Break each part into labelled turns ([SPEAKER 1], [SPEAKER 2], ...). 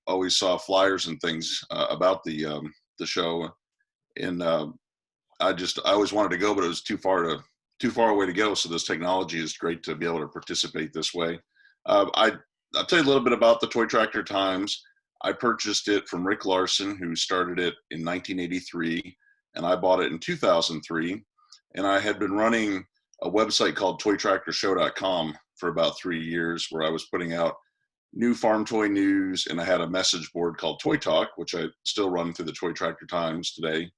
[SPEAKER 1] always saw flyers and things about the show, and I always wanted to go, but it was too far away to go. So this technology is great to be able to participate this way. I'll tell you a little bit about the Toy Tractor Times. I purchased it from Rick Larson, who started it in 1983, and I bought it in 2003. And I had been running a website called toytractorshow.com for about 3 years, where I was putting out new farm toy news, and I had a message board called Toy Talk, which I still run through the Toy Tractor Times today.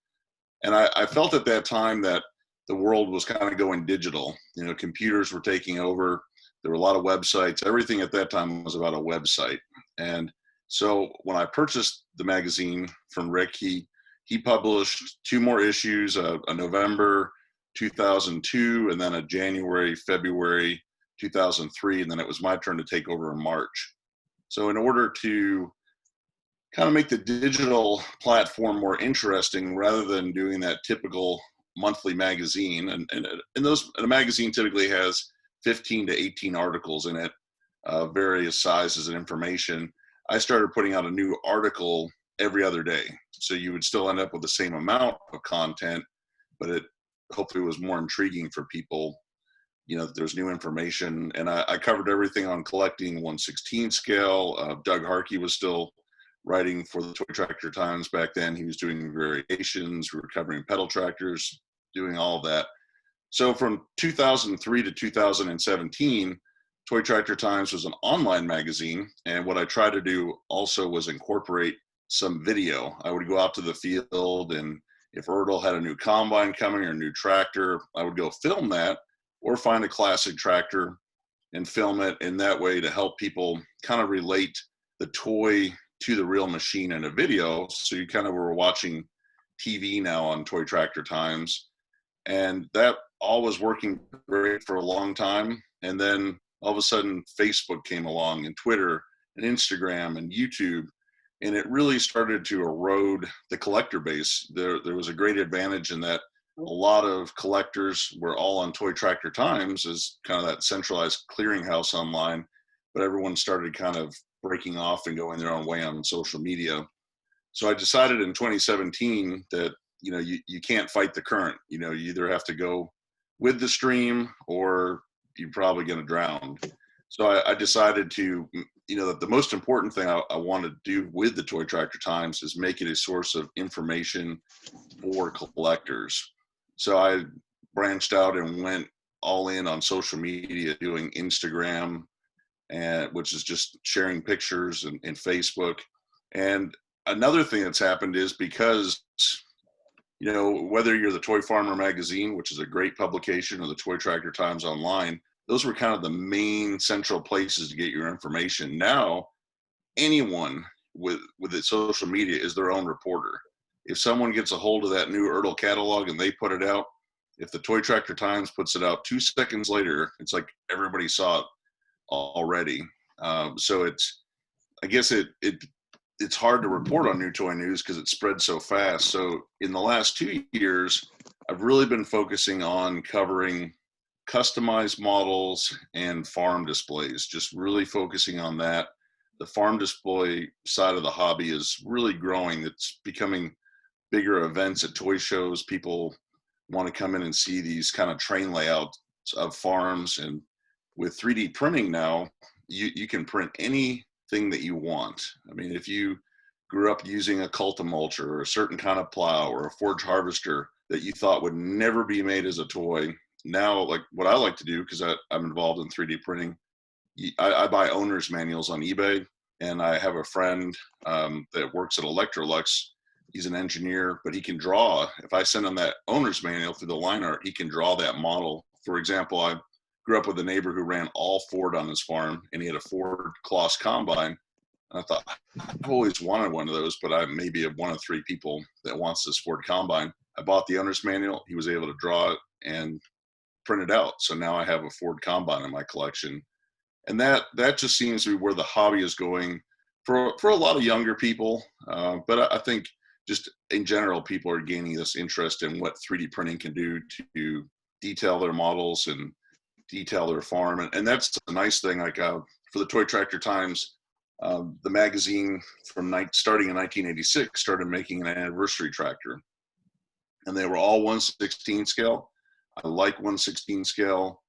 [SPEAKER 1] And I felt at that time that the world was kind of going digital. You know, computers were taking over. There were a lot of websites. Everything at that time was about a website. And so when I purchased the magazine from Rick, he published 2 more issues, a November 2002, and then a January, February 2003, and then it was my turn to take over in March. So in order to kind of make the digital platform more interesting, rather than doing that typical monthly magazine, and a magazine typically has 15 to 18 articles in it, various sizes and information, I started putting out a new article every other day. So you would still end up with the same amount of content, but it hopefully was more intriguing for people. You know, there's new information, and I covered everything on collecting 1/16 scale. Doug Harkey was still writing for the Toy Tractor Times back then. He was doing variations. We were covering pedal tractors, doing all of that. So from 2003 to 2017, Toy Tractor Times was an online magazine, and what I tried to do also was incorporate some video. I would go out to the field, and if Erdl had a new combine coming or a new tractor, I would go film that, or find a classic tractor and film it in that way to help people kind of relate the toy to the real machine in a video. So you kind of were watching TV now on Toy Tractor Times. And that all was working great for a long time. And then all of a sudden, Facebook came along, and Twitter and Instagram and YouTube, and it really started to erode the collector base. There was a great advantage in that a lot of collectors were all on Toy Tractor Times as kind of that centralized clearinghouse online, but everyone started kind of breaking off and going their own way on social media. So I decided in 2017 that, you know, you can't fight the current. You know, you either have to go with the stream or you're probably going to drown. So I decided to, you know, that the most important thing I want to do with the Toy Tractor Times is make it a source of information for collectors. So I branched out and went all in on social media, doing Instagram, and which is just sharing pictures, and Facebook. And another thing that's happened is, because, you know, whether you're the Toy Farmer magazine, which is a great publication, or the Toy Tractor Times online, those were kind of the main central places to get your information. Now, anyone with its social media is their own reporter. If someone gets a hold of that new Erdl catalog and they put it out, if the Toy Tractor Times puts it out 2 seconds later, it's like everybody saw it already. So I guess it's hard to report on new toy news because it spreads so fast. So in the last 2 years, I've really been focusing on covering customized models and farm displays, just really focusing on that. The farm display side of the hobby is really growing. It's becoming bigger events at toy shows. People want to come in and see these kind of train layouts of farms. And with 3D printing now, you can print anything that you want. I mean, if you grew up using a Cultimulcher or a certain kind of plow or a forge harvester that you thought would never be made as a toy, now, like what I like to do, because I'm involved in 3D printing, I buy owner's manuals on eBay, and I have a friend that works at Electrolux. He's an engineer, but he can draw. If I send him that owner's manual through the line art, he can draw that model. For example, I grew up with a neighbor who ran all Ford on his farm, and he had a Ford Kloss combine. And I thought, I've always wanted one of those, but I may be one of 3 people that wants this Ford combine. I bought the owner's manual. He was able to draw it and print it out. So now I have a Ford combine in my collection. And that just seems to be where the hobby is going for a lot of younger people. But I think just in general, people are gaining this interest in what 3D printing can do to detail their models and detail their farm. And that's a nice thing. Like for the Toy Tractor Times, The magazine starting in 1986 started making an anniversary tractor, and they were all 1/16 scale. I like 1/16 scale.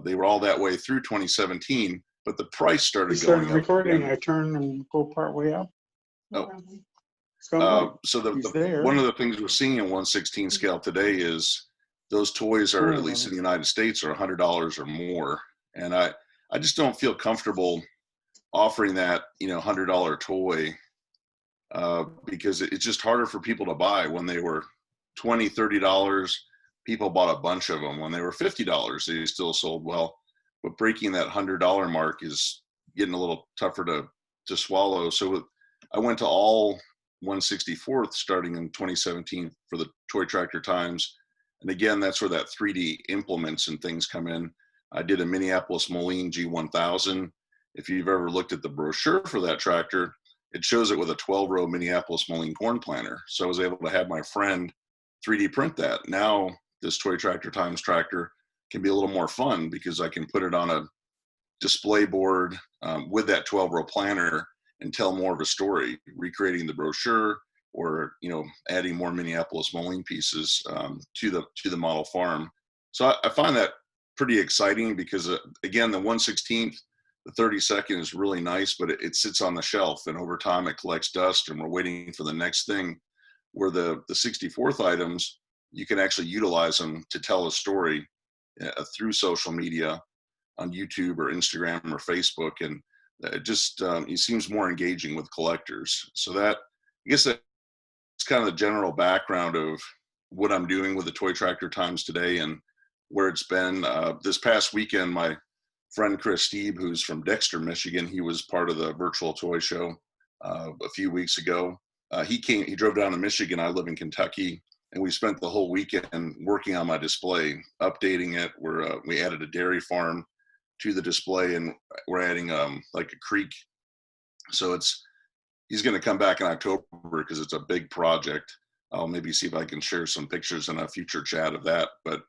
[SPEAKER 1] They were all that way through 2017, but the price started going up.
[SPEAKER 2] Recording. I turn and go part way up.
[SPEAKER 1] Oh. So one of the things we're seeing in 1/16 scale today is those toys are, at least in the United States, are $100 or more. And I just don't feel comfortable offering that, $100 toy, because it's just harder for people to buy. When they were $20, $30, people bought a bunch of them. When they were $50, they still sold well. But breaking that $100 mark is getting a little tougher to swallow. So I went to all 1/64th starting in 2017 for the Toy Tractor Times. And again, that's where that 3D implements and things come in. I did a Minneapolis Moline G1000. If you've ever looked at the brochure for that tractor, it shows it with a 12-row Minneapolis Moline corn planter. So I was able to have my friend 3D print that. Now this Toy Tractor Times tractor can be a little more fun because I can put it on a display board with that 12-row planter and tell more of a story, recreating the brochure, or adding more Minneapolis Moline pieces to the model farm. So I find that pretty exciting because again, the 1/16th, the 32nd is really nice, but it sits on the shelf, and over time it collects dust, and we're waiting for the next thing. Where the 64th items, you can actually utilize them to tell a story through social media on YouTube or Instagram or Facebook, and it seems more engaging with collectors. So that, I guess that's kind of the general background of what I'm doing with the Toy Tractor Times today and where it's been. This past weekend, my friend Chris Steeb, who's from Dexter, Michigan, he was part of the virtual toy show a few weeks ago. He drove down to Michigan. I live in Kentucky, and we spent the whole weekend working on my display, updating it. We added a dairy farm to the display, and we're adding like a creek. So he's going to come back in October because it's a big project. I'll maybe see if I can share some pictures in a future chat of that. But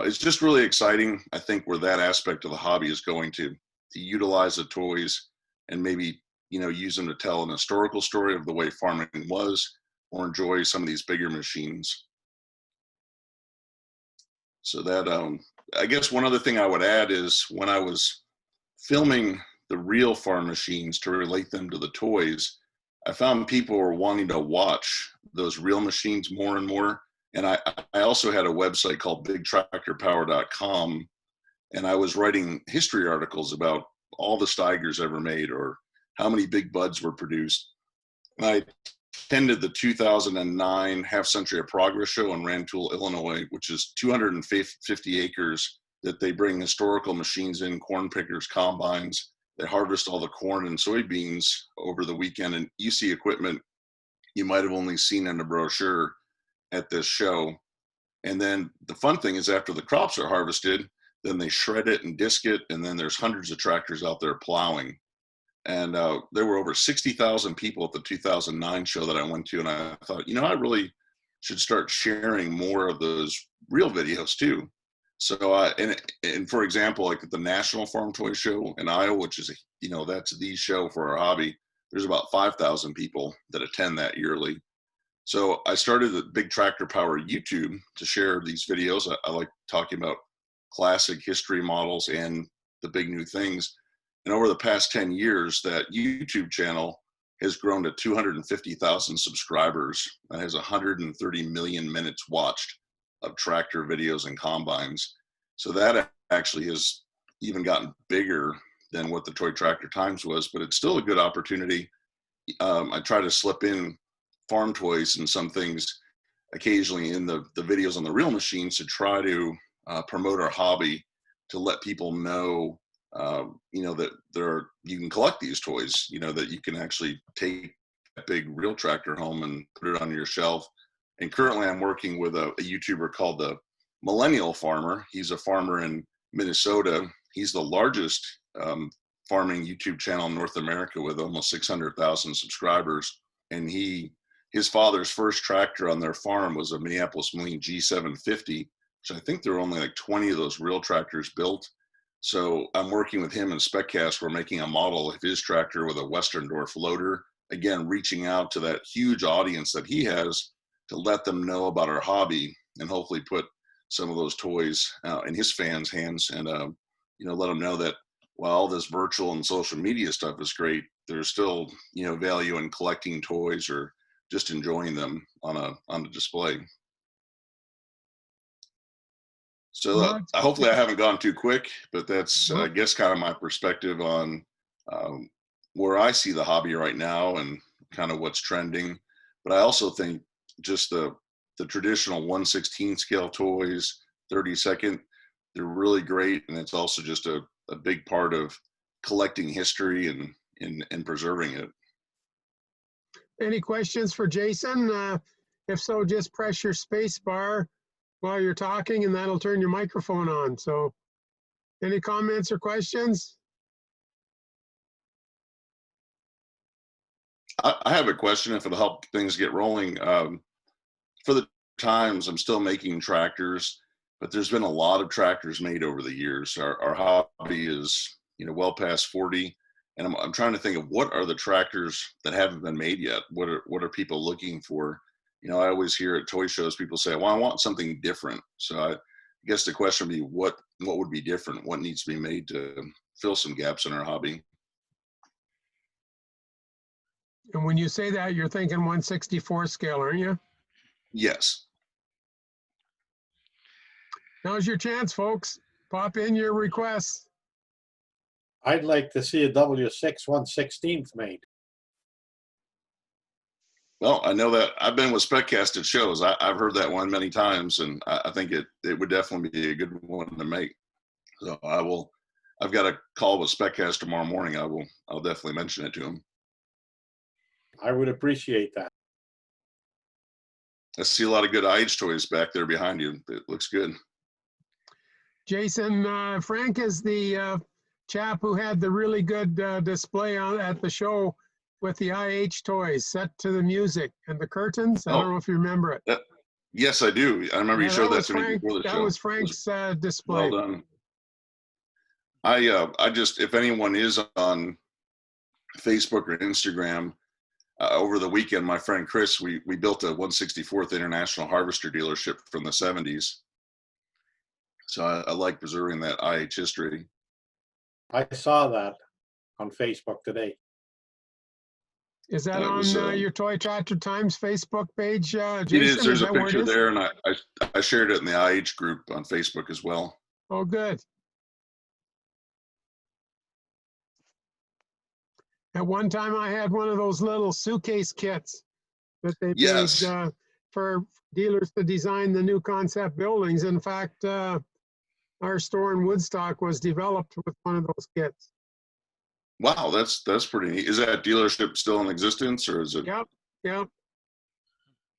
[SPEAKER 1] it's just really exciting, I think, where that aspect of the hobby is going to utilize the toys and maybe use them to tell an historical story of the way farming was, or enjoy some of these bigger machines. So that I guess one other thing I would add is when I was filming the real farm machines to relate them to the toys, I found people were wanting to watch those real machines more and more. And I also had a website called bigtractorpower.com, and I was writing history articles about all the Steigers ever made or how many big buds were produced. And I attended the 2009 Half Century of Progress show in Rantoul, Illinois, which is 250 acres that they bring historical machines in, corn pickers, combines. They harvest all the corn and soybeans over the weekend, and you see equipment you might have only seen in a brochure at this show. And then the fun thing is after the crops are harvested, then they shred it and disc it, and then there's hundreds of tractors out there plowing. And there were over 60,000 people at the 2009 show that I went to, and I thought, I really should start sharing more of those real videos too. So, and for example, like at the National Farm Toy Show in Iowa, which is, that's the show for our hobby, there's about 5,000 people that attend that yearly. So I started the Big Tractor Power YouTube to share these videos. I like talking about classic history models and the big new things. And over the past 10 years, that YouTube channel has grown to 250,000 subscribers and has 130 million minutes watched of tractor videos and combines. So that actually has even gotten bigger than what the Toy Tractor Times was, but it's still a good opportunity. I try to slip in farm toys and some things occasionally in the videos on the real machines to try to promote our hobby, to let people know that you can collect these toys, that you can actually take a big real tractor home and put it on your shelf. And currently I'm working with a YouTuber called the Millennial Farmer. He's a farmer in Minnesota. He's the largest farming YouTube channel in North America with almost 600,000 subscribers. And his father's first tractor on their farm was a Minneapolis Moline G750, which I think there were only like 20 of those real tractors built. So I'm working with him and SpecCast. We're making a model of his tractor with a Western Dwarf loader. Again, reaching out to that huge audience that he has to let them know about our hobby and hopefully put some of those toys in his fans' hands and let them know that while all this virtual and social media stuff is great, there's still value in collecting toys or just enjoying them on a display. So
[SPEAKER 2] Well,
[SPEAKER 1] hopefully I haven't gone too quick, but that's, I
[SPEAKER 2] nope.
[SPEAKER 1] guess, kind of my perspective on where I see the hobby right now and kind of what's trending. But I also think just the traditional 1/16 scale toys, 30-second, they're really great. And it's also just a big part of collecting history and preserving it.
[SPEAKER 3] Any questions for Jason? If so, just press your space bar while you're talking and that'll turn your microphone on. So any comments or questions?
[SPEAKER 1] I have a question if it'll help things get rolling. For the times, I'm still making tractors, but there's been a lot of tractors made over the years. Our hobby is, well past 40. And I'm trying to think of what are the tractors that haven't been made yet? What are people looking for? I always hear at toy shows, people say, well, I want something different. So I guess the question would be, what would be different? What needs to be made to fill some gaps in our hobby?
[SPEAKER 3] And when you say that, you're thinking 1/64 scale, aren't you?
[SPEAKER 1] Yes.
[SPEAKER 3] Now's your chance, folks. Pop in your requests.
[SPEAKER 4] I'd like to see a W6 1/16 made.
[SPEAKER 1] Well, I know that I've been with SpecCast at shows. I've heard that one many times, and I think it would definitely be a good one to make. So I've got a call with SpecCast tomorrow morning. I'll definitely mention it to him.
[SPEAKER 4] I would appreciate that.
[SPEAKER 1] I see a lot of good IH toys back there behind you. It looks good.
[SPEAKER 3] Jason, Frank is the chap who had the really good display at the show with the IH toys set to the music and the curtains. I don't know if you remember it.
[SPEAKER 1] Yes, I do. I remember you showed that to me before the show.
[SPEAKER 3] That was Frank's display.
[SPEAKER 1] Well done. I just, if anyone is on Facebook or Instagram, over the weekend, my friend Chris, we built a 1/64th International Harvester dealership from the 70s. So I like preserving that IH history.
[SPEAKER 4] I saw that on Facebook today.
[SPEAKER 3] Is that on your Toy Tractor Times Facebook page, Jason?
[SPEAKER 1] It is. There's a
[SPEAKER 3] where it
[SPEAKER 1] picture
[SPEAKER 3] is?
[SPEAKER 1] there, and I shared it in the IH group on Facebook as well.
[SPEAKER 3] Oh, good. At one time, I had one of those little suitcase kits that they made for dealers to design the new concept buildings. In fact, our store in Woodstock was developed with one of those kits.
[SPEAKER 1] Wow, that's pretty neat. Is that dealership still in existence, or is it?
[SPEAKER 3] Yep.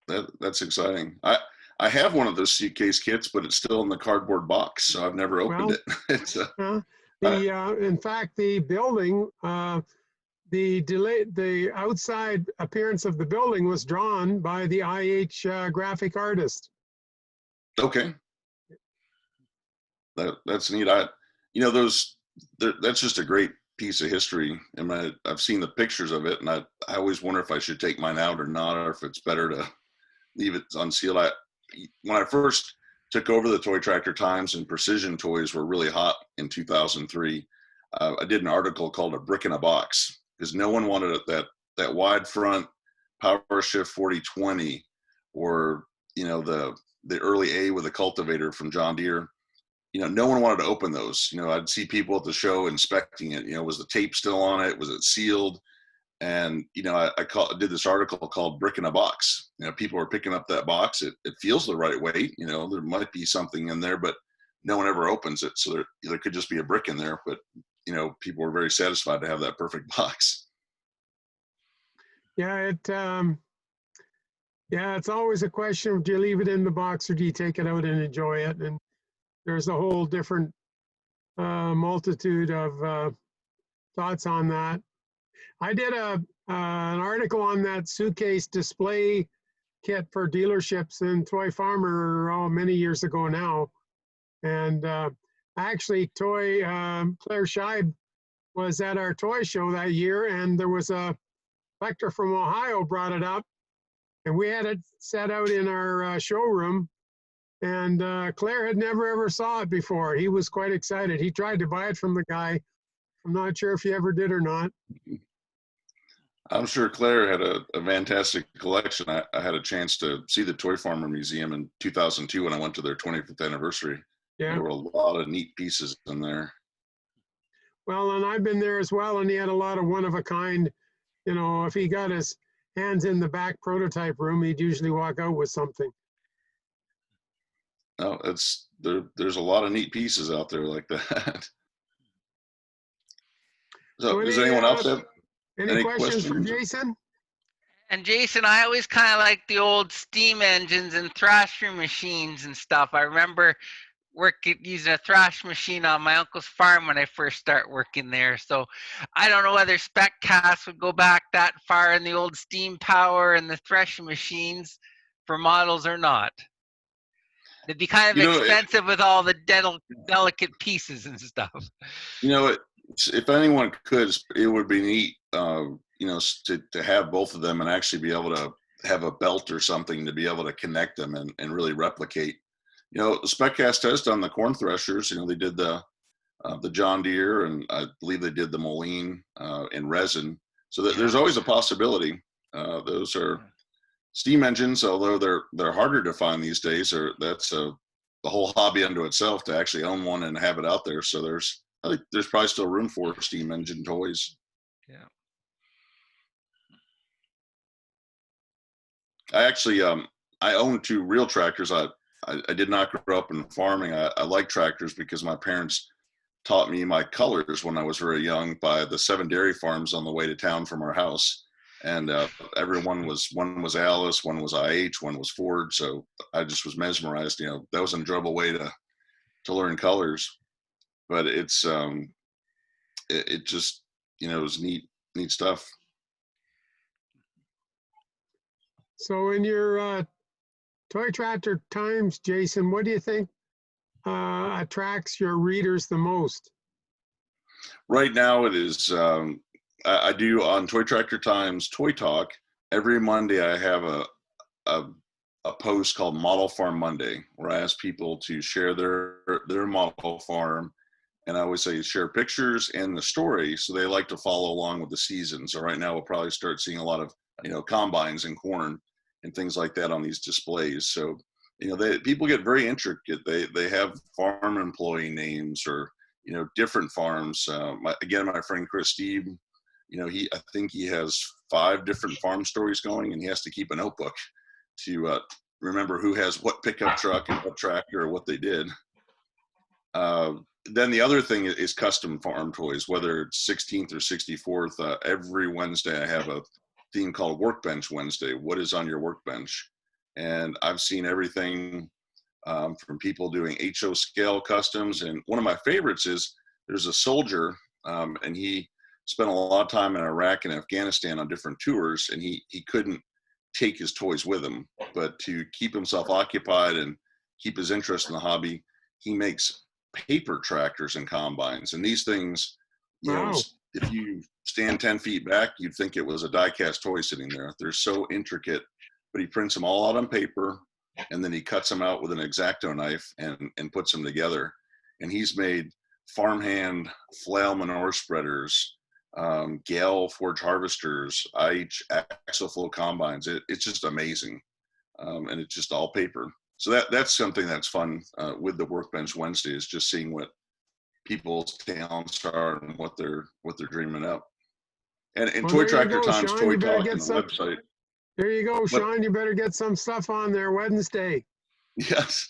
[SPEAKER 1] That's exciting. I have one of those suitcase kits, but it's still in the cardboard box, so I've never opened it. It's,
[SPEAKER 3] in fact, the building, the outside appearance of the building was drawn by the IH graphic artist.
[SPEAKER 1] Okay. That's neat. That's just a great piece of history. And I've seen the pictures of it, and I always wonder if I should take mine out or not, or if it's better to leave it unsealed. When I first took over the Toy Tractor Times and precision toys were really hot in 2003, I did an article called "A Brick in a Box" because no one wanted that wide front Power Shift 4020 or the early A with a cultivator from John Deere. No one wanted to open those. I'd see people at the show inspecting it. Was the tape still on it? Was it sealed? And, I did this article called "Brick in a Box." People are picking up that box. It feels the right weight. There might be something in there, but no one ever opens it. So there could just be a brick in there, but, people are very satisfied to have that perfect box.
[SPEAKER 3] Yeah, it's always a question of, do you leave it in the box or do you take it out and enjoy it? And there's a whole different multitude of thoughts on that. I did an article on that suitcase display kit for dealerships in Toy Farmer many years ago now. And actually, Claire Scheib was at our toy show that year, and there was a collector from Ohio brought it up, and we had it set out in our showroom. And Claire had never ever saw it before. He was quite excited. He tried to buy it from the guy. I'm not sure if he ever did or not.
[SPEAKER 1] I'm sure Claire had a fantastic collection. I had a chance to see the Toy Farmer Museum in 2002 when I went to their 25th anniversary.
[SPEAKER 3] Yeah.
[SPEAKER 1] There were a lot of neat pieces in there.
[SPEAKER 3] Well, and I've been there as well, and he had a lot of one of a kind. You know, if he got his hands in the back prototype room, he'd usually walk out with something.
[SPEAKER 1] No, there's a lot of neat pieces out there like that. So, does anyone else have
[SPEAKER 3] any questions for Jason?
[SPEAKER 5] And Jason, I always kind of like the old steam engines and thrasher machines and stuff. I remember using a thrash machine on my uncle's farm when I first started working there. So I don't know whether spec casts would go back that far in the old steam power and the threshing machines for models or not. It'd be kind of expensive with all the delicate pieces and stuff.
[SPEAKER 1] You know, if anyone could, it would be neat, you know, to have both of them and actually be able to have a belt or something to be able to connect them and really replicate. You know, SpecCast has done the corn threshers. You know, they did the John Deere, and I believe they did the Moline in resin. So there's always a possibility. Those are steam engines, although they're harder to find these days. That's the whole hobby unto itself to actually own one and have it out there. So I think there's probably still room for steam engine toys.
[SPEAKER 5] Yeah.
[SPEAKER 1] I actually I own 2 real tractors. I did not grow up in farming. I like tractors because my parents taught me my colors when I was very young by the 7 dairy farms on the way to town from our house. And one was Alice, one was IH, one was Ford. So I just was mesmerized. You know, that was an enjoyable way to learn colors. But it's it just, you know, it was neat stuff.
[SPEAKER 3] So in your Toy Tractor Times, Jason, what do you think attracts your readers the most?
[SPEAKER 1] Right now it is, I do on Toy Tractor Times Toy Talk. Every Monday I have a post called Model Farm Monday, where I ask people to share their model farm. And I always say share pictures and the story, so they like to follow along with the season. So right now we'll probably start seeing a lot of, you know, combines and corn and things like that on these displays. So, you know, people get very intricate. They have farm employee names or, you know, different farms. My friend Chris Steve, you know, I think he has 5 different farm stories going, and he has to keep a notebook to remember who has what pickup truck and what tractor or what they did. Then the other thing is custom farm toys, whether it's 16th or 64th. Every Wednesday I have a theme called Workbench Wednesday. What is on your workbench? And I've seen everything from people doing HO scale customs. And one of my favorites is there's a soldier, and he spent a lot of time in Iraq and Afghanistan on different tours, and he couldn't take his toys with him. But to keep himself occupied and keep his interest in the hobby, he makes paper tractors and combines. And these things, you know, if you stand 10 feet back, you'd think it was a die-cast toy sitting there. They're so intricate, but he prints them all out on paper, and then he cuts them out with an X-Acto knife and puts them together. And he's made farmhand flail manure spreaders, Gale forge harvesters, IH axle flow combines. It's just amazing. And it's just all paper. So that's something that's fun with the Workbench Wednesday, is just seeing what people's talents are and what they're dreaming up. And Toy Tractor Times Toy Talk on the website.
[SPEAKER 3] There you go, Sean. You better get some stuff on there Wednesday.
[SPEAKER 1] Yes.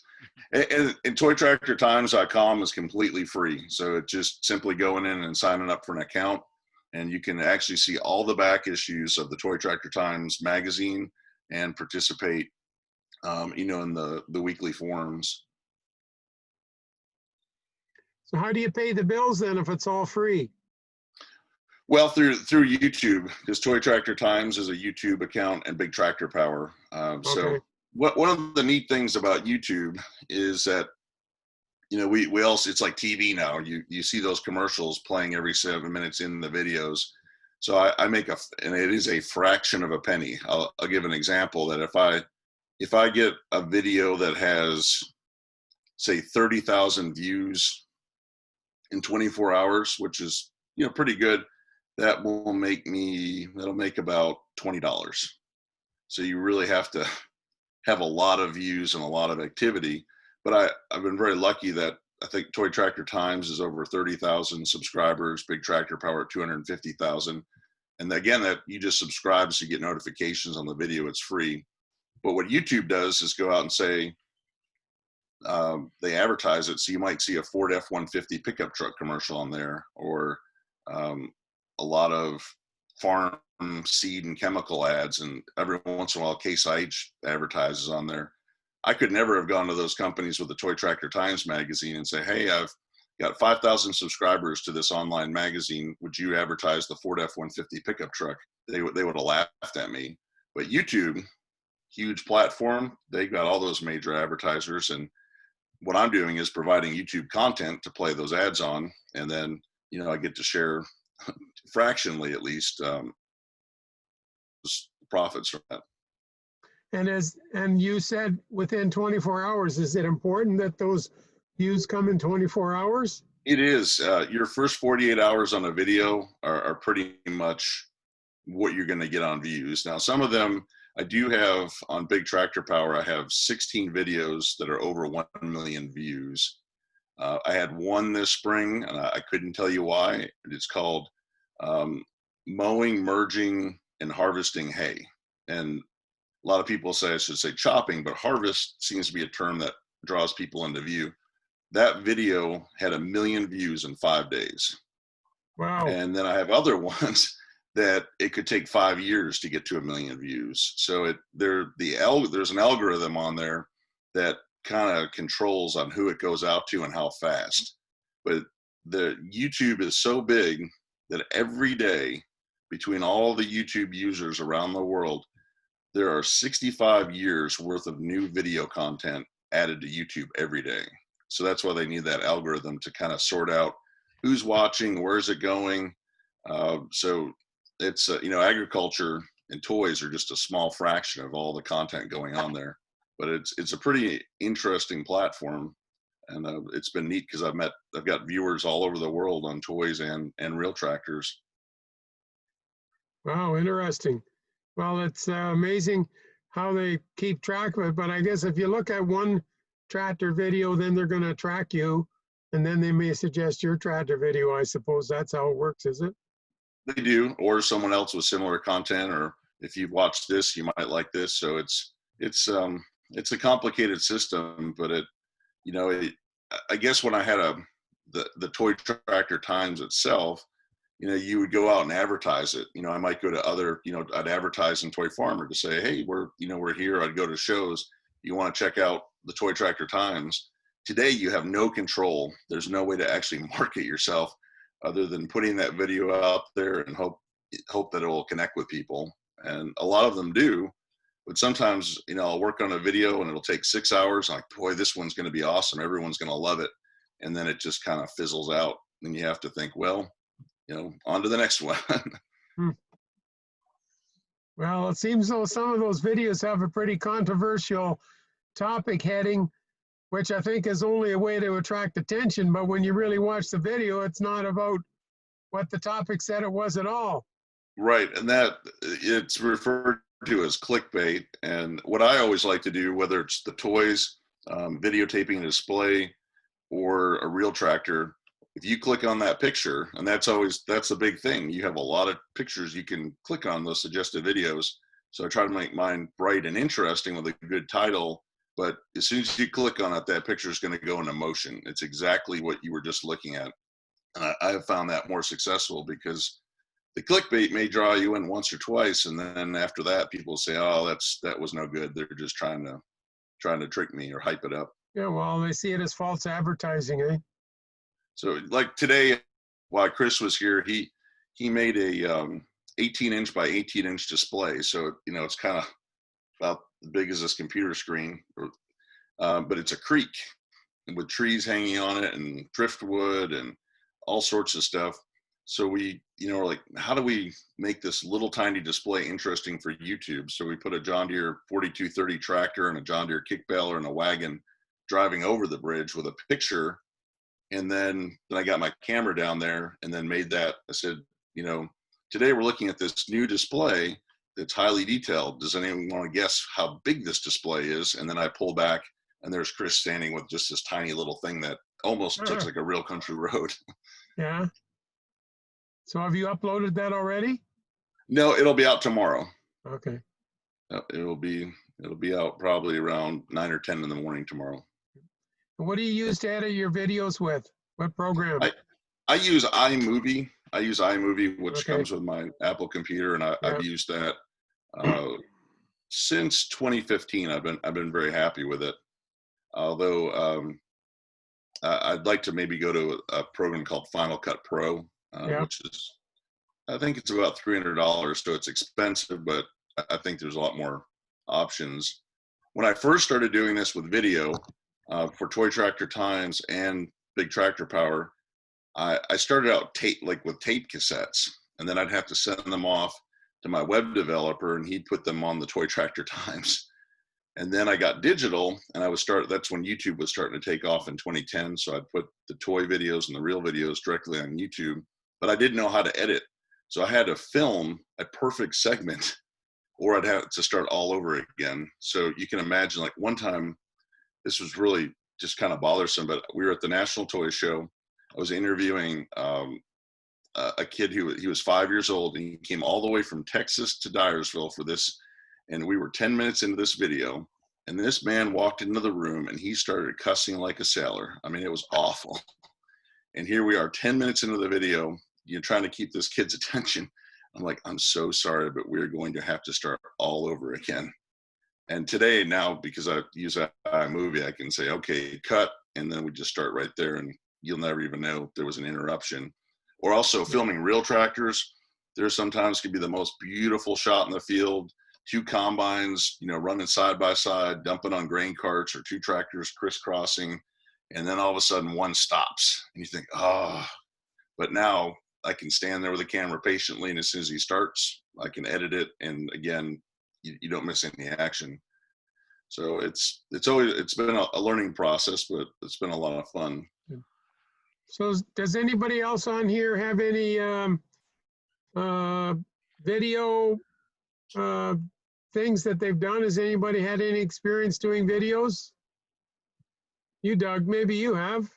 [SPEAKER 1] And toytractortimes.com is completely free. So it's just simply going in and signing up for an account. And you can actually see all the back issues of the Toy Tractor Times magazine and participate, you know, in the weekly forums.
[SPEAKER 3] So how do you pay the bills then if it's all free?
[SPEAKER 1] Well, through YouTube, because Toy Tractor Times is a YouTube account and Big Tractor Power. So one of the neat things about YouTube is that we also, it's like TV now. You see those commercials playing every 7 minutes in the videos. So I make and it is a fraction of a penny. I'll give an example that if I get a video that has, say, 30,000 views in 24 hours, which is, pretty good, that'll make about $20. So you really have to have a lot of views and a lot of activity. But I've been very lucky that I think Toy Tractor Times is over 30,000 subscribers, Big Tractor Power at 250,000. And again, that you just subscribe so you get notifications on the video, it's free. But what YouTube does is go out and say, they advertise it. So you might see a Ford F-150 pickup truck commercial on there, or a lot of farm seed and chemical ads. And every once in a while, Case IH advertises on there. I could never have gone to those companies with the Toy Tractor Times magazine and say, hey, I've got 5,000 subscribers to this online magazine. Would you advertise the Ford F-150 pickup truck? They would have laughed at me. But YouTube, huge platform, they got all those major advertisers. And what I'm doing is providing YouTube content to play those ads on. And then, I get to share fractionally, at least, profits from that.
[SPEAKER 3] And you said within 24 hours, is it important that those views come in 24 hours?
[SPEAKER 1] It is. Your first 48 hours on a video are pretty much what you're going to get on views. Now, some of them I do have on Big Tractor Power. I have 16 videos that are over 1 million views. I had one this spring, and I couldn't tell you why. It's called mowing, merging, and harvesting hay. And a lot of people say I should say chopping, but harvest seems to be a term that draws people into view. That video had 1 million views in 5 days.
[SPEAKER 3] Wow.
[SPEAKER 1] And then I have other ones that it could take 5 years to get to 1 million views. So there's an algorithm on there that kind of controls on who it goes out to and how fast. But the YouTube is so big that every day between all the YouTube users around the world, there are 65 years worth of new video content added to YouTube every day. So that's why they need that algorithm to kind of sort out who's watching, where's it going. So it's, agriculture and toys are just a small fraction of all the content going on there. But it's a pretty interesting platform. And it's been neat because I've got viewers all over the world on toys and real tractors.
[SPEAKER 3] Wow, interesting. Well, it's amazing how they keep track of it. But I guess if you look at one tractor video, then they're going to track you, and then they may suggest your tractor video. I suppose that's how it works, is it?
[SPEAKER 1] They do, or someone else with similar content, or if you've watched this, you might like this. So it's a complicated system, but I guess when I had the Toy Tractor Times itself, you would go out and advertise it. I might go to other, I'd advertise in Toy Farmer to say, hey, we're here. I'd go to shows. You want to check out the Toy Tractor Times. Today, you have no control. There's no way to actually market yourself other than putting that video out there and hope that it will connect with people. And a lot of them do. But sometimes, I'll work on a video and it'll take 6 hours. I'm like, boy, this one's going to be awesome. Everyone's going to love it. And then it just kind of fizzles out. And you have to think, well, on to the next one.
[SPEAKER 3] Well, it seems though some of those videos have a pretty controversial topic heading, which I think is only a way to attract attention. But when you really watch the video, it's not about what the topic said it was at all.
[SPEAKER 1] Right. And that it's referred to as clickbait. And what I always like to do, whether it's the toys, videotaping a display, or a real tractor, if you click on that picture, and that's the big thing. You have a lot of pictures you can click on, those suggested videos. So I try to make mine bright and interesting with a good title. But as soon as you click on it, that picture is going to go into motion. It's exactly what you were just looking at. And I have found that more successful because the clickbait may draw you in once or twice. And then after that, people say, oh, that was no good. They're just trying to trick me or hype it up.
[SPEAKER 3] Yeah, well, they see it as false advertising, eh?
[SPEAKER 1] So like today, while Chris was here, he made a 18-inch by 18-inch display. So, it's kind of about as big as this computer screen, but it's a creek. with trees hanging on it and driftwood and all sorts of stuff. So we, were like, how do we make this little tiny display interesting for YouTube? So we put a John Deere 4230 tractor and a John Deere kick baler and a wagon driving over the bridge with a picture. And then I got my camera down there and then made that. I said, today we're looking at this new display that's highly detailed. Does anyone want to guess how big this display is? And then I pull back and there's Chris standing with just this tiny little thing that almost looks like a real country road.
[SPEAKER 3] Yeah. So have you uploaded that already?
[SPEAKER 1] No, it'll be out tomorrow.
[SPEAKER 3] Okay.
[SPEAKER 1] It'll be out probably around 9 or 10 in the morning tomorrow.
[SPEAKER 3] What do you use to edit your videos with? What program?
[SPEAKER 1] I use iMovie. Which
[SPEAKER 3] Okay.
[SPEAKER 1] comes with my Apple computer, and I've used that since 2015. I've been very happy with it. Although I'd like to maybe go to a program called Final Cut Pro, which is, I think it's about $300, so it's expensive, but I think there's a lot more options. When I first started doing this with video for Toy Tractor Times and Big Tractor Power, I started out with tape cassettes, and then I'd have to send them off to my web developer, and he'd put them on the Toy Tractor Times. And then I got digital, and that's when YouTube was starting to take off in 2010. So I'd put the toy videos and the real videos directly on YouTube, but I didn't know how to edit. So I had to film a perfect segment, or I'd have to start all over again. So you can imagine, like, one time, this was really just kind of bothersome, but we were at the National Toy Show. I was interviewing a kid he was 5 years old, and he came all the way from Texas to Dyersville for this. And we were 10 minutes into this video, and this man walked into the room and he started cussing like a sailor. I mean, it was awful. And here we are 10 minutes into the video, you're trying to keep this kid's attention. I'm like, I'm so sorry, but we're going to have to start all over again. And today, now, because I use iMovie, I can say, okay, cut, and then we just start right there, and you'll never even know if there was an interruption. Or also filming real tractors. There sometimes can be the most beautiful shot in the field, 2 combines, running side by side, dumping on grain carts, or 2 tractors crisscrossing, and then all of a sudden one stops, and you think, oh. But now I can stand there with the camera patiently, and as soon as he starts, I can edit it, and again, you don't miss any action. So it's been a learning process, but it's been a lot of fun.
[SPEAKER 3] So does anybody else on here have any video things that they've done? Has anybody had any experience doing videos? You, Doug, maybe you have.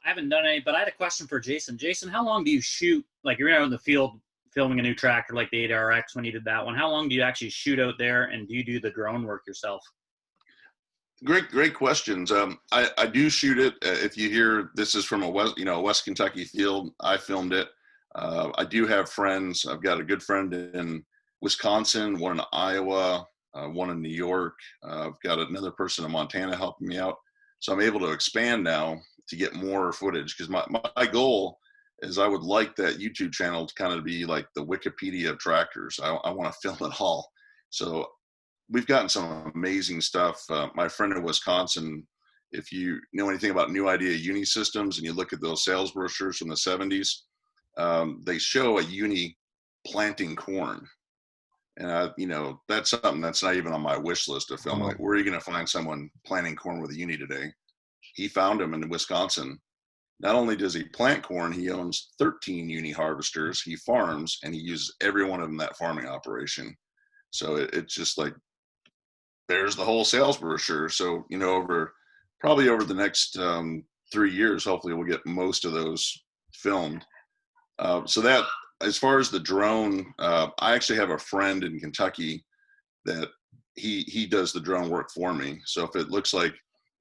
[SPEAKER 6] I haven't done any, but I had a question for Jason. Jason, how long do you shoot? Like, you're out in the field filming a new tractor like the 8RX when you did that one. How long do you actually shoot out there, and do you do the drone work yourself?
[SPEAKER 1] Great questions. I do shoot it. If you hear, this is from a West Kentucky field. I filmed it. I do have friends. I've got a good friend in Wisconsin, one in Iowa, one in New York. I've got another person in Montana helping me out. So I'm able to expand now to get more footage, because my goal is I would like that YouTube channel to kind of be like the Wikipedia of tractors. I want to film it all. So we've gotten some amazing stuff. My friend in Wisconsin, if you know anything about New Idea Uni Systems and you look at those sales brochures from the 70s, they show a uni planting corn. And that's something that's not even on my wish list to film. Like, where are you going to find someone planting corn with a uni today? He found him in Wisconsin. Not only does he plant corn, he owns 13 uni harvesters. He farms, and he uses every one of them in that farming operation. So it's just like, there's the whole sales brochure. So, probably over the next 3 years, hopefully we'll get most of those filmed. So that, as far as the drone, I actually have a friend in Kentucky that he does the drone work for me. So if it looks like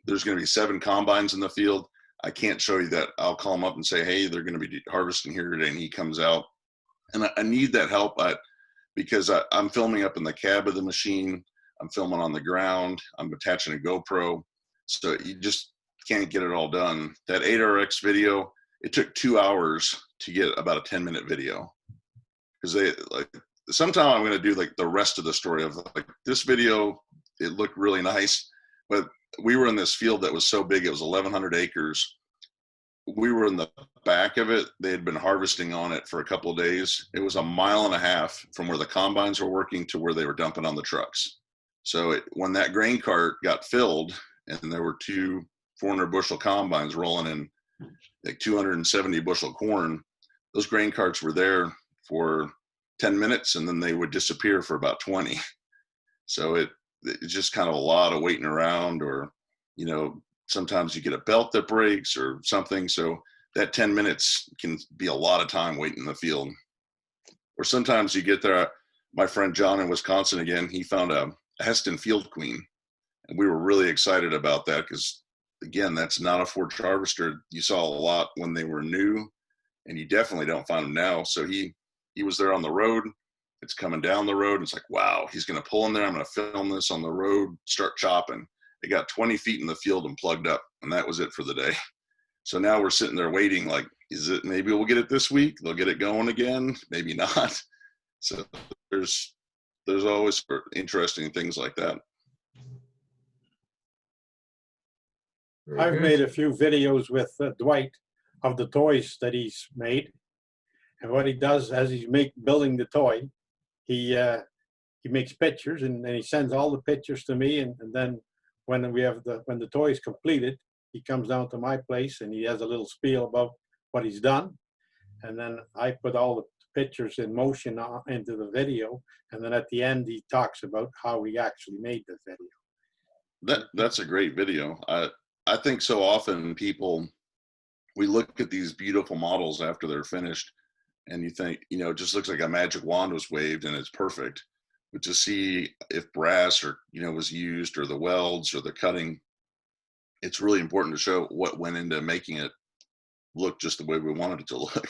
[SPEAKER 1] there's going to be 7 combines in the field, I can't show you that. I'll call him up and say, hey, they're going to be harvesting here today. And he comes out, and I need that help because I'm filming up in the cab of the machine. I'm filming on the ground. I'm attaching a GoPro. So you just can't get it all done. That 8RX video, it took 2 hours to get about a 10-minute video. Because sometime I'm going to do like the rest of the story of like this video, it looked really nice, but we were in this field that was so big, it was 1,100 acres. We were in the back of it. They had been harvesting on it for a couple of days. It was 1.5 miles from where the combines were working to where they were dumping on the trucks. So when that grain cart got filled, and there were 2 400 bushel combines rolling in like 270 bushel corn, those grain carts were there for 10 minutes and then they would disappear for about 20. So it's just kind of a lot of waiting around, or, you know, sometimes you get a belt that breaks or something. So that 10 minutes can be a lot of time waiting in the field. Or sometimes you get there. My friend John in Wisconsin, again, he found a Heston Field Queen. And we were really excited about that because, again, that's not a forage harvester. You saw a lot when they were new, and you definitely don't find them now. So he was there on the road. It's coming down the road. It's like, wow, he's going to pull in there. I'm going to film this on the road, start chopping. It got 20 feet in the field and plugged up, and that was it for the day. So now we're sitting there waiting, like, is it, maybe we'll get it this week? They'll get it going again, maybe not. So there's always interesting things like that.
[SPEAKER 4] I've made a few videos with Dwight of the toys that he's made. And what he does as he's building the toy, he makes pictures, and then he sends all the pictures to me. And then when the toy is completed, he comes down to my place and he has a little spiel about what he's done. And then I put all the pictures in motion into the video. And then at the end, he talks about how he actually made the video.
[SPEAKER 1] That's a great video. I think so often we look at these beautiful models after they're finished and you think, you know, it just looks like a magic wand was waved and it's perfect. But to see if brass or, you know, was used, or the welds or the cutting, it's really important to show what went into making it look just the way we wanted it to look.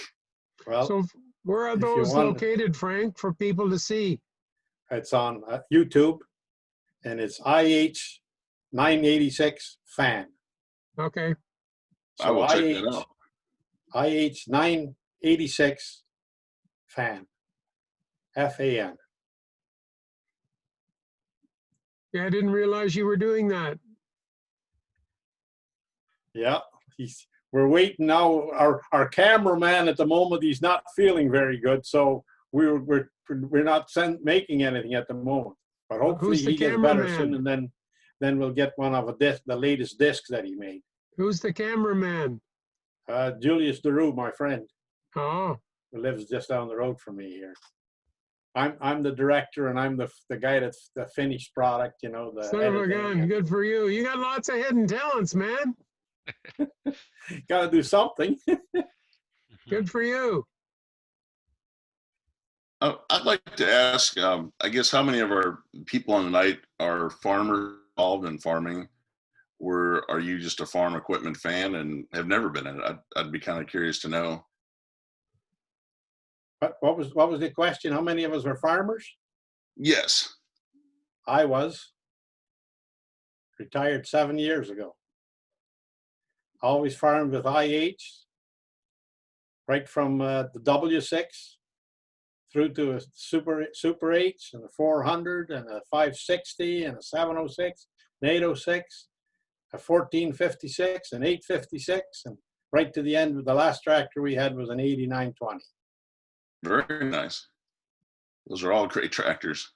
[SPEAKER 4] Well,
[SPEAKER 3] So where are those located, Frank, for people to see?
[SPEAKER 4] It's on YouTube, and it's IH 986 fan.
[SPEAKER 3] Okay.
[SPEAKER 1] I will check that out.
[SPEAKER 4] IH 986 fan. FAN.
[SPEAKER 3] Yeah, I didn't realize you were doing that.
[SPEAKER 4] Yeah, we're waiting now. Our cameraman at the moment, he's not feeling very good, so we're not making anything at the moment. But hopefully he gets better soon, and then we'll get one of the latest discs that he made.
[SPEAKER 3] Who's the cameraman?
[SPEAKER 4] Julius DeRue, my friend,
[SPEAKER 3] Oh,
[SPEAKER 4] who lives just down the road from me here. I'm the director, and I'm the guy that's the finished product, you know. The
[SPEAKER 3] son of a gun. Good for you. You got lots of hidden talents, man.
[SPEAKER 4] Got to do something.
[SPEAKER 3] Good for you.
[SPEAKER 1] I'd like to ask, I guess, how many of our people on the night are farmers involved in farming, or are you just a farm equipment fan and have never been in it? I'd be kind of curious to know.
[SPEAKER 4] What was the question? How many of us are farmers?
[SPEAKER 1] Yes.
[SPEAKER 4] I was. Retired 7 years ago. Always farmed with IH, right from the W6 through to a Super H and a 400 and a 560 and a 706, an 806, a 1456, an 856, and right to the end. The last tractor we had was an 8920.
[SPEAKER 1] Very nice. Those are all great tractors.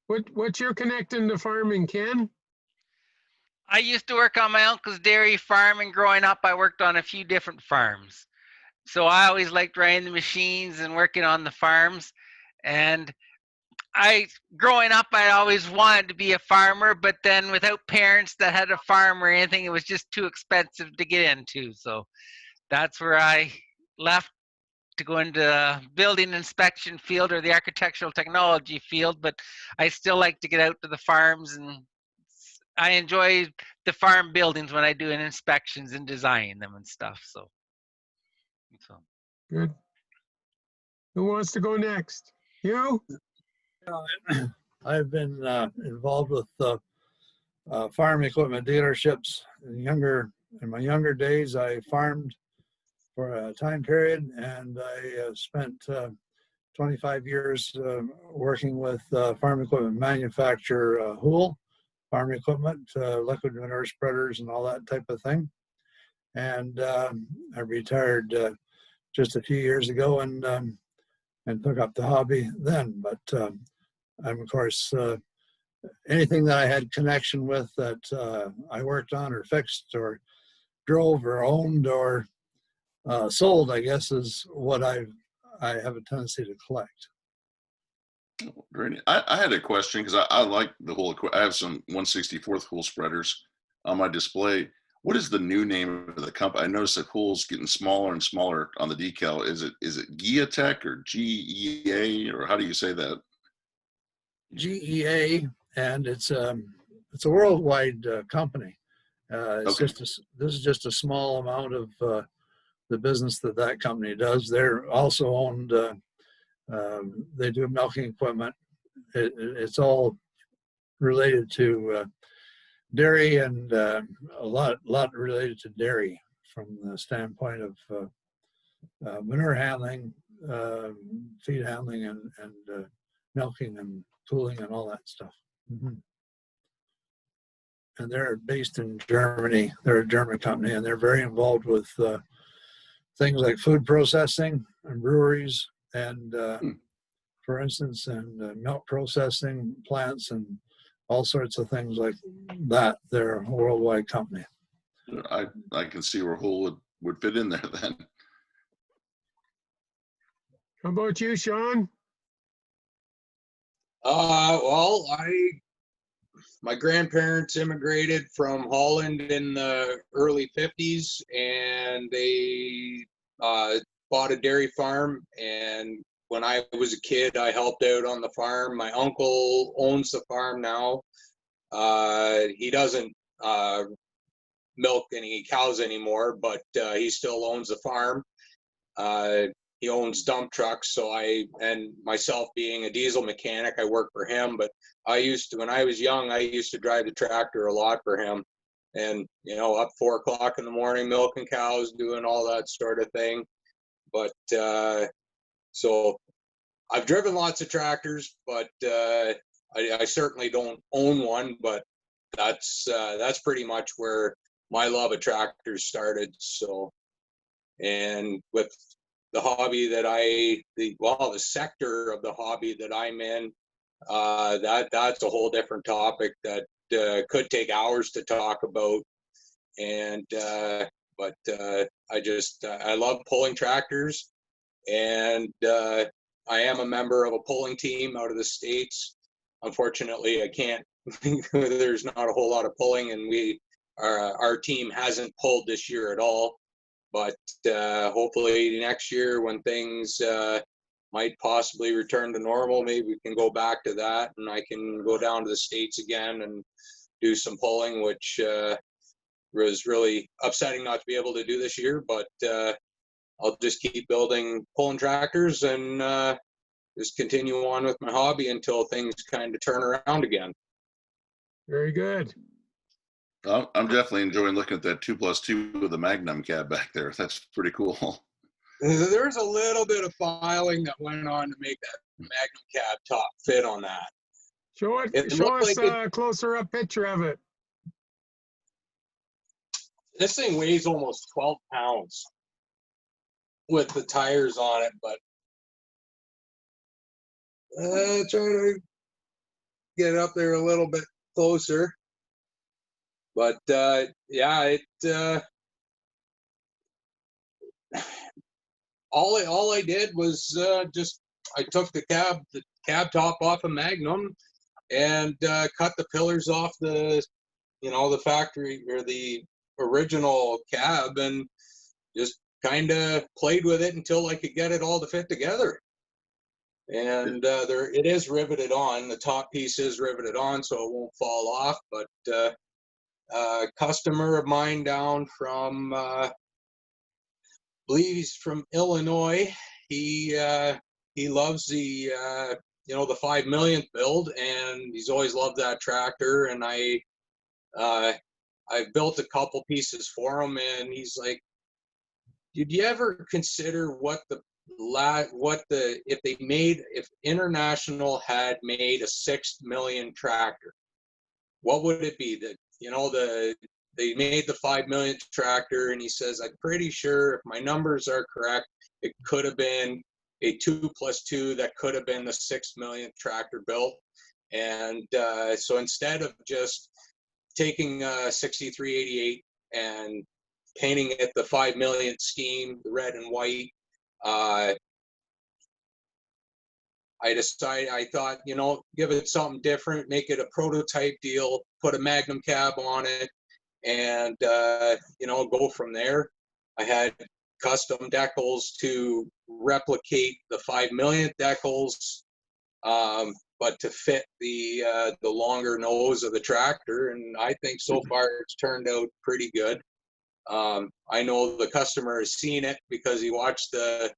[SPEAKER 3] What's your connecting to farming, Ken?
[SPEAKER 5] I used to work on my uncle's dairy farm, and growing up, I worked on a few different farms. So I always liked riding the machines and working on the farms. And growing up, I always wanted to be a farmer, but then without parents that had a farm or anything, it was just too expensive to get into. So that's where I left to go into the building inspection field or the architectural technology field, but I still like to get out to the farms, and I enjoy the farm buildings when I do inspections and designing them and stuff. So
[SPEAKER 3] Good. Who wants to go next? You?
[SPEAKER 7] I've been involved with farm equipment dealerships. In my younger days, I farmed for a time period, and I spent 25 years working with farm equipment manufacturer Hool, farm equipment, liquid manure spreaders and all that type of thing. And I retired just a few years ago and took up the hobby then. But I'm, of course, anything that I had connection with that I worked on or fixed or drove or owned or sold, I guess, is what I have a tendency to collect.
[SPEAKER 1] Great. I had a question because I like the whole. I have some 1/64 Hool spreaders on my display. What is the new name of the company? I noticed that Hool's getting smaller and smaller on the decal. Is it Geotech or GEA, or how do you say that?
[SPEAKER 7] GEA, and it's a worldwide company. It's
[SPEAKER 1] Okay.
[SPEAKER 7] this is just a small amount of the business that company does. They're also owned. They do milking equipment. It's all related to dairy and a lot related to dairy from the standpoint of manure handling, feed handling, and milking and cooling and all that stuff. Mm-hmm. And they're based in Germany. They're a German company, and they're very involved with things like food processing and breweries, and for instance, and milk processing plants and all sorts of things like that. They're a worldwide company.
[SPEAKER 1] I can see where Hool would fit in there then.
[SPEAKER 3] How about you, Sean?
[SPEAKER 8] Well, my grandparents immigrated from Holland in the early 50s, and they bought a dairy farm. And when I was a kid, I helped out on the farm. My uncle owns the farm now. He doesn't milk any cows anymore, but he still owns the farm. He owns dump trucks, so and myself being a diesel mechanic, I work for him. But when I was young, I used to drive the tractor a lot for him, and up 4 o'clock in the morning, milking cows, doing all that sort of thing. But so I've driven lots of tractors, but I certainly don't own one. But that's pretty much where my love of tractors started. So, and with the hobby that the sector of the hobby that I'm in, that's a whole different topic that could take hours to talk about. And but I love pulling tractors, and I am a member of a pulling team out of the States. Unfortunately, I can't. There's not a whole lot of pulling, and our team hasn't pulled this year at all. But hopefully next year, when things might possibly return to normal, maybe we can go back to that, and I can go down to the States again and do some pulling, which was really upsetting not to be able to do this year. But I'll just keep pulling tractors, and just continue on with my hobby until things kind of turn around again.
[SPEAKER 3] Very good.
[SPEAKER 1] I'm definitely enjoying looking at that 2+2 with the Magnum cab back there. That's pretty cool.
[SPEAKER 8] There's a little bit of filing that went on to make that Magnum cab top fit on that.
[SPEAKER 3] Show us a closer up picture of it.
[SPEAKER 8] This thing weighs almost 12 pounds with the tires on it, but trying to get up there a little bit closer. But yeah, all I did was I took the cab top off a Magnum and cut the pillars off the factory or the original cab, and just kind of played with it until I could get it all to fit together. And it is riveted on. The top piece is riveted on, so it won't fall off. But a customer of mine down from, I believe he's from Illinois. He loves the the 5 millionth build, and he's always loved that tractor. And I've built a couple pieces for him, and he's like, "Did you ever consider what if International had made a 6 million tractor, what would it be? They made the 5 millionth tractor, and he says, I'm pretty sure if my numbers are correct, it could have been a 2+2 that could have been the 6 millionth tractor built. And so instead of just taking 6388 and painting it the 5 millionth scheme, the red and white, I thought, give it something different, make it a prototype deal, put a Magnum cab on it, and, go from there. I had custom decals to replicate the 5 millionth decals, but to fit the longer nose of the tractor. And I think so far it's turned out pretty good. I know the customer has seen it because he watched the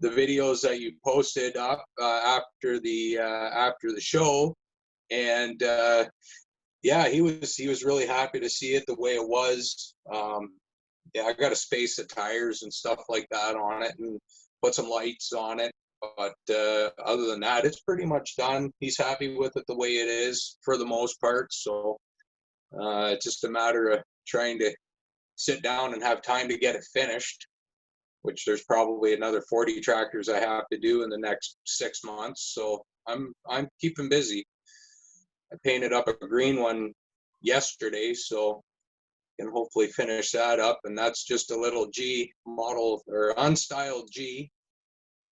[SPEAKER 8] videos that you posted up after the show, and yeah, he was really happy to see it the way it was. Yeah, I got to space the tires and stuff like that on it, and put some lights on it. But other than that, it's pretty much done. He's happy with it the way it is for the most part. So it's just a matter of trying to sit down and have time to get it finished, which there's probably another 40 tractors I have to do in the next 6 months. So I'm keeping busy. I painted up a green one yesterday, so can hopefully finish that up. And that's just a little G model, or unstyled G.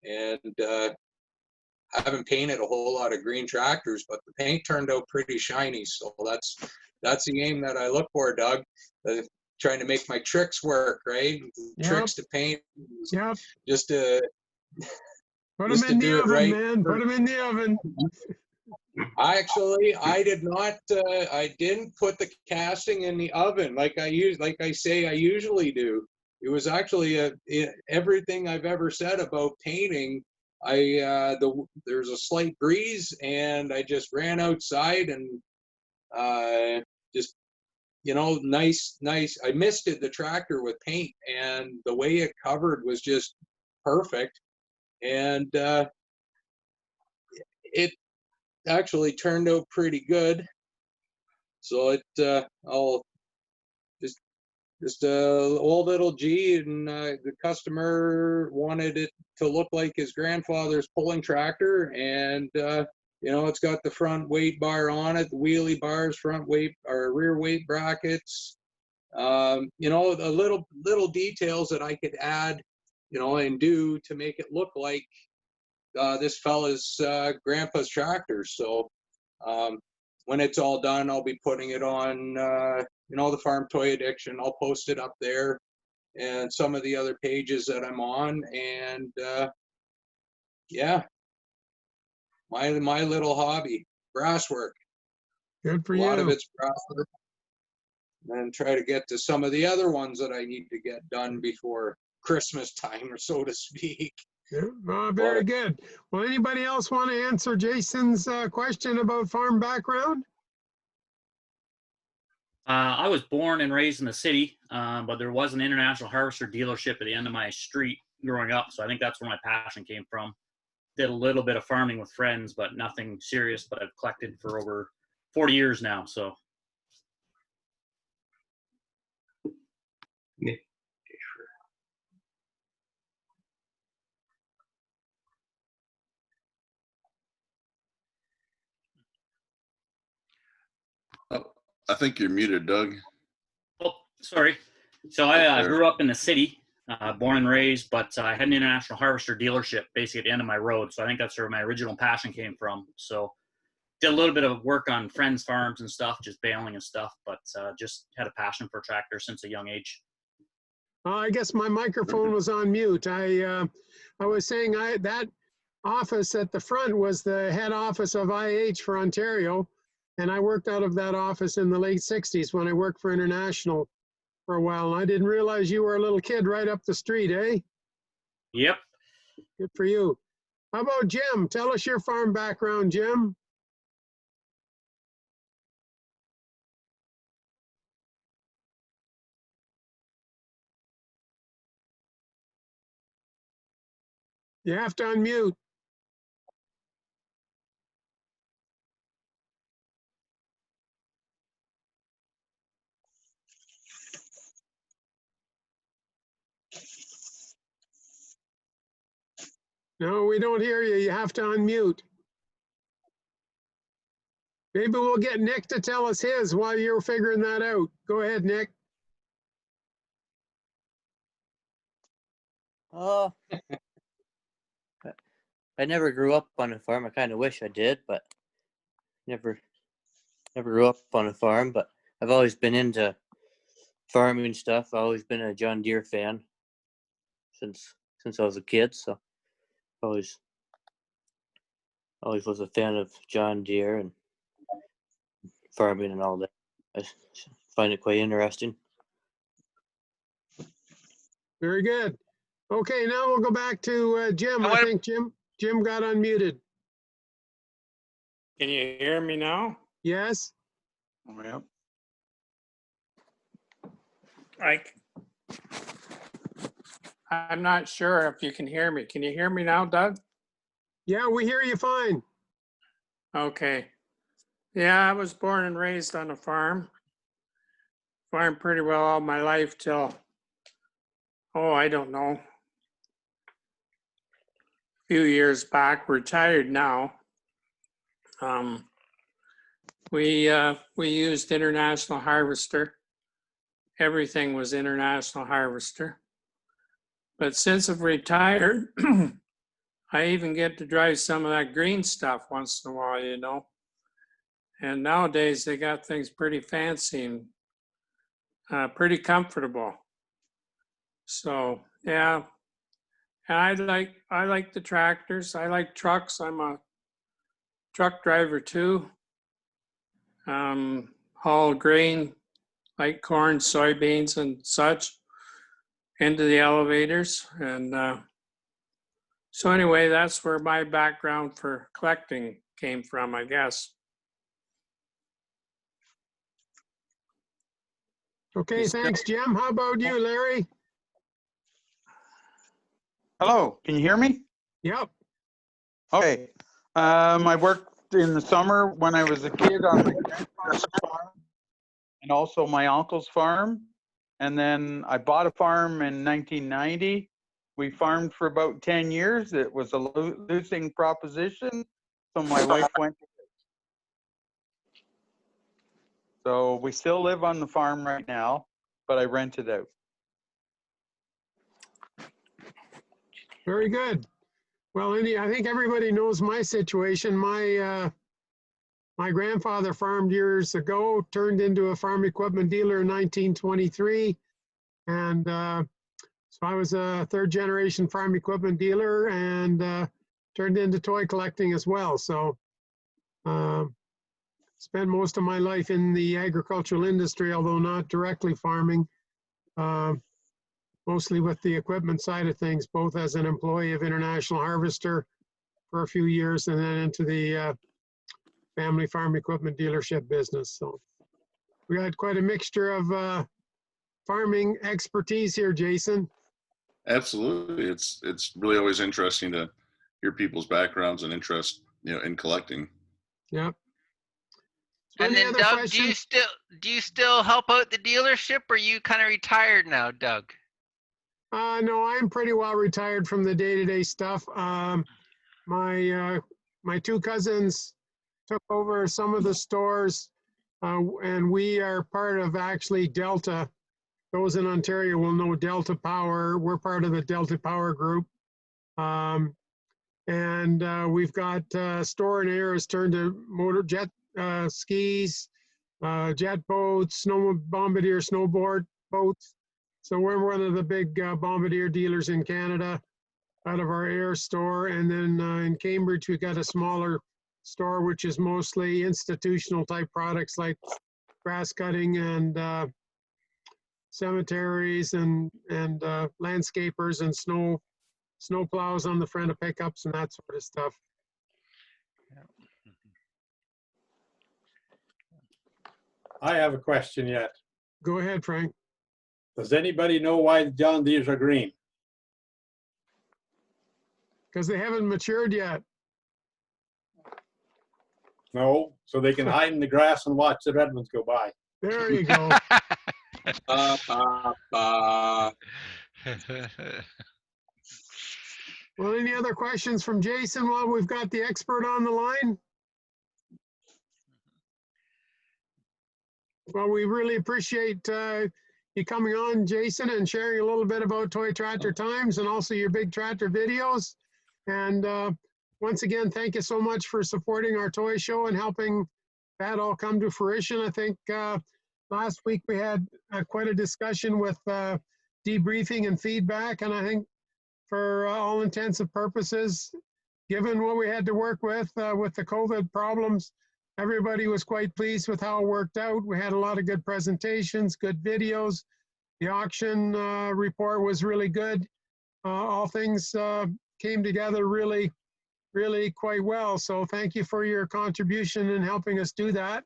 [SPEAKER 8] And I haven't painted a whole lot of green tractors, but the paint turned out pretty shiny. So that's the aim that I look for, Doug. Trying to make my tricks work, right?
[SPEAKER 3] Yep.
[SPEAKER 8] Tricks to paint.
[SPEAKER 3] Yep.
[SPEAKER 8] Just to
[SPEAKER 3] Put
[SPEAKER 8] just
[SPEAKER 3] them in
[SPEAKER 8] to
[SPEAKER 3] the
[SPEAKER 8] do it
[SPEAKER 3] oven,
[SPEAKER 8] right.
[SPEAKER 3] man. Put them in the oven.
[SPEAKER 8] I did not. I didn't put the casting in the oven like I usually do. It was actually everything I've ever said about painting. There's a slight breeze, and I just ran outside and just nice. I misted the tractor with paint, and the way it covered was just perfect. And it actually turned out pretty good. So I'll just a old little G, and the customer wanted it to look like his grandfather's pulling tractor, and it's got the front weight bar on it, the wheelie bars, front weight or rear weight brackets. The little details that I could add, and do to make it look like this fella's grandpa's tractor. So when it's all done, I'll be putting it on, the Farm Toy Addiction. I'll post it up there, and some of the other pages that I'm on. And yeah, my little hobby, brass work.
[SPEAKER 3] Good for
[SPEAKER 8] A
[SPEAKER 3] you.
[SPEAKER 8] lot of it's brass work. And try to get to some of the other ones that I need to get done before Christmas time, or so to speak.
[SPEAKER 3] Yeah, very good. Well, anybody else want to answer Jason's question about farm background?
[SPEAKER 6] I was born and raised in the city, but there was an International Harvester dealership at the end of my street growing up, so I think that's where my passion came from. Did a little bit of farming with friends, but nothing serious, but I've collected for over 40 years now, so.
[SPEAKER 1] I think you're muted, Doug.
[SPEAKER 6] Oh, sorry. So I grew up in the city, born and raised, but I had an International Harvester dealership basically at the end of my road. So I think that's where my original passion came from. So did a little bit of work on friends' farms and stuff, just baling and stuff, but just had a passion for tractors since a young age.
[SPEAKER 3] I guess my microphone was on mute. I was saying that office at the front was the head office of IH for Ontario. And I worked out of that office in the late 60s when I worked for International for a while. And I didn't realize you were a little kid right up the street, eh?
[SPEAKER 6] Yep.
[SPEAKER 3] Good for you. How about Jim? Tell us your farm background, Jim. You have to unmute. No, we don't hear you. You have to unmute. Maybe we'll get Nick to tell us his while you're figuring that out. Go ahead, Nick.
[SPEAKER 9] Oh, I never grew up on a farm. I kind of wish I did, but never grew up on a farm. But I've always been into farming stuff. I've always been a John Deere fan since I was a kid. So always was a fan of John Deere and farming and all that. I find it quite interesting.
[SPEAKER 3] Very good. Okay, now we'll go back to Jim. I think Jim got unmuted.
[SPEAKER 2] Can you hear me now?
[SPEAKER 3] Yes?
[SPEAKER 2] Yep. I'm not sure if you can hear me. Can you hear me now, Doug?
[SPEAKER 3] Yeah, we hear you fine.
[SPEAKER 2] Okay. Yeah, I was born and raised on a farm. Farmed pretty well all my life till, I don't know, a few years back. Retired now. We used International Harvester. Everything was International Harvester. But since I've retired, I even get to drive some of that green stuff once in a while, you know. And nowadays they got things pretty fancy and pretty comfortable. So yeah, and I like the tractors. I like trucks. I'm a truck driver too. Haul grain like corn, soybeans, and such into the elevators. And so anyway, that's where my background for collecting came from, I guess.
[SPEAKER 3] Okay, thanks, Jim. How about you, Larry?
[SPEAKER 10] Hello, can you hear me?
[SPEAKER 3] Yep.
[SPEAKER 10] Okay. I worked in the summer when I was a kid on my grandfather's farm and also my uncle's farm. And then I bought a farm in 1990. We farmed for about 10 years. It was a losing proposition. So my wife went. So we still live on the farm right now, but I rent it out.
[SPEAKER 3] Very good. Well, I think everybody knows my situation. My grandfather farmed years ago, turned into a farm equipment dealer in 1923. And so I was a third generation farm equipment dealer and turned into toy collecting as well. So spent most of my life in the agricultural industry, although not directly farming. Mostly with the equipment side of things, both as an employee of International Harvester for a few years and then into the family farm equipment dealership business. So we had quite a mixture of farming expertise here, Jason.
[SPEAKER 1] Absolutely. It's really always interesting to hear people's backgrounds and interest, in collecting.
[SPEAKER 3] Yep.
[SPEAKER 5] And then Doug, do you still help out the dealership, or are you kind of retired now, Doug?
[SPEAKER 3] No, I'm pretty well retired from the day-to-day stuff. My two cousins took over some of the stores, and we are part of actually Delta. Those in Ontario will know Delta Power. We're part of the Delta Power group. And we've got store and air has turned to motor jet skis, jet boats, bombardier snowboard boats. So we're one of the big bombardier dealers in Canada out of our air store. And then in Cambridge, we've got a smaller store, which is mostly institutional type products like grass cutting and cemeteries and landscapers and snow plows on the front of pickups and that sort of stuff.
[SPEAKER 4] I have a question yet.
[SPEAKER 3] Go ahead, Frank.
[SPEAKER 4] Does anybody know why the John Deeres are green?
[SPEAKER 3] because they haven't matured yet.
[SPEAKER 4] No, so they can hide in the grass and watch the red ones go by.
[SPEAKER 3] There you go.
[SPEAKER 8] Uh,
[SPEAKER 3] Well, any other questions from Jason while we've got the expert on the line? Well, we really appreciate you coming on, Jason, and sharing a little bit about Toy Tractor Times and also your big tractor videos. And once again, thank you so much for supporting our toy show and helping that all come to fruition. I think last week we had quite a discussion with debriefing and feedback, and I think for all intents and purposes, given what we had to work with the COVID problems, everybody was quite pleased with how it worked out. We had a lot of good presentations, good videos. The auction report was really good. All things came together really quite well. So thank you for your contribution in helping us do that.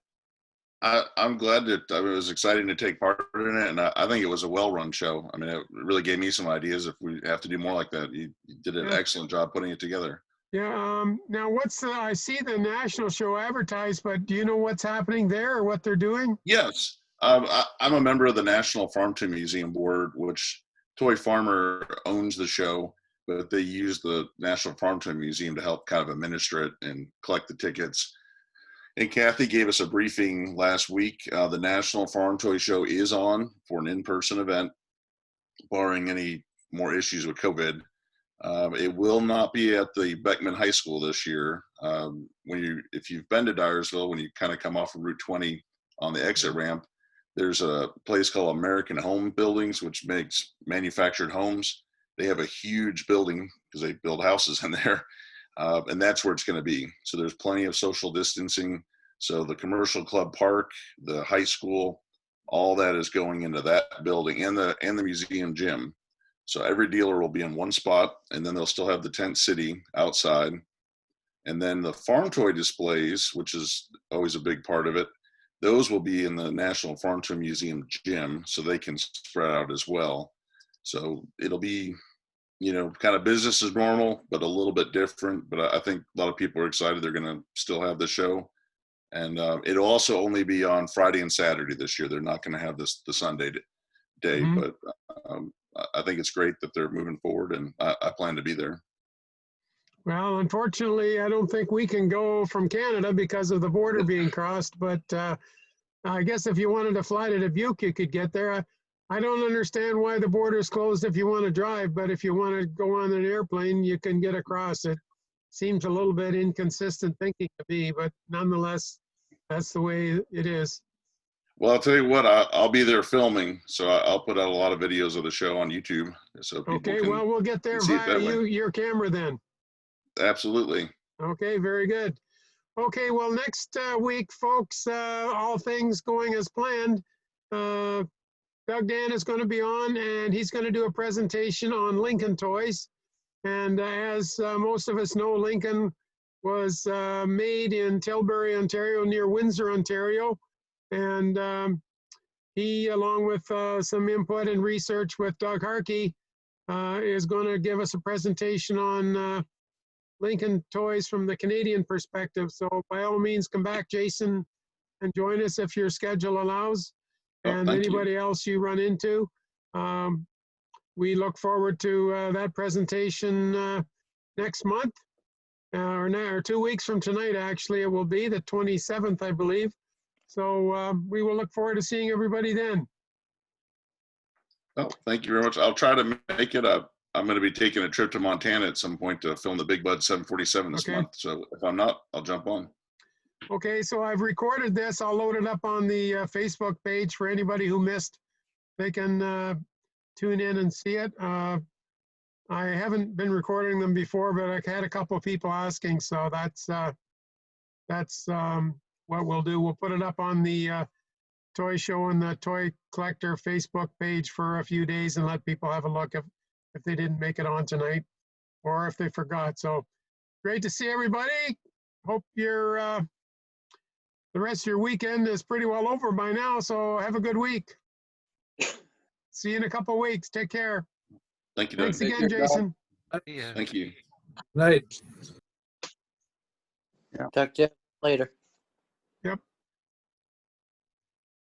[SPEAKER 1] I'm glad that it was exciting to take part in it, and I think it was a well-run show. I mean, it really gave me some ideas if we have to do more like that. You did an excellent job putting it together.
[SPEAKER 3] Yeah. Now, I see the national show advertised, but do you know what's happening there or what they're doing?
[SPEAKER 1] Yes. I'm a member of the National Farm to Museum Board, which Toy Farmer owns the show, but they use the National Farm to Museum to help kind of administer it and collect the tickets. And Kathy gave us a briefing last week. The National Farm Toy Show is on for an in-person event, barring any more issues with COVID. It will not be at the Beckman High School this year. If you've been to Dyersville, when you kind of come off of Route 20 on the exit ramp, there's a place called American Home Buildings, which makes manufactured homes. They have a huge building because they build houses in there. And that's where it's going to be. So there's plenty of social distancing. So the commercial club park, the high school, all that is going into that building and the museum gym. So every dealer will be in one spot, and then they'll still have the tent city outside. And then the farm toy displays, which is always a big part of it, those will be in the National Farm Toy Museum gym, so they can spread out as well. So it'll be, kind of business as normal, but a little bit different. But I think a lot of people are excited they're going to still have the show. And it'll also only be on Friday and Saturday this year. They're not going to have the Sunday day, but I think it's great that they're moving forward, and I plan to be there.
[SPEAKER 3] Well, unfortunately, I don't think we can go from Canada because of the border being crossed, but I guess if you wanted to fly to Dubuque, you could get there. I don't understand why the border is closed if you want to drive, but if you want to go on an airplane, you can get across it. Seems a little bit inconsistent thinking to me, but nonetheless, that's the way it is.
[SPEAKER 1] Well, I'll tell you what, I'll be there filming, so I'll put out a lot of videos of the show on YouTube. So
[SPEAKER 3] okay, well, we'll get there via your camera then.
[SPEAKER 1] Absolutely.
[SPEAKER 3] Okay, very good. Okay, well, next week, folks, all things going as planned, Doug Dan is going to be on, and he's going to do a presentation on Lincoln toys. And as most of us know, Lincoln was made in Tilbury, Ontario, near Windsor, Ontario. And he, along with some input and research with Doug Harkey, is going to give us a presentation on Lincoln toys from the Canadian perspective. So by all means, come back, Jason, and join us if your schedule allows. And anybody else you run into. We look forward to that presentation next month, or 2 weeks from tonight, actually. It will be the 27th, I believe. So we will look forward to seeing everybody then.
[SPEAKER 1] Oh, thank you very much. I'll try to make it up. I'm going to be taking a trip to Montana at some point to film the Big Bud 747 this month. So if I'm not, I'll jump on.
[SPEAKER 3] Okay, so I've recorded this. I'll load it up on the Facebook page for anybody who missed. They can tune in and see it. I haven't been recording them before, but I had a couple of people asking, so that's what we'll do. We'll put it up on the toy show and the toy collector Facebook page for a few days and let people have a look if they didn't make it on tonight or if they forgot. So great to see everybody. Hope your the rest of your weekend is pretty well over by now, so have a good week. See you in a couple of weeks. Take care.
[SPEAKER 1] Thank you,
[SPEAKER 3] Thanks again, Jason.
[SPEAKER 1] Thank you.
[SPEAKER 7] Night.
[SPEAKER 9] Talk to you later.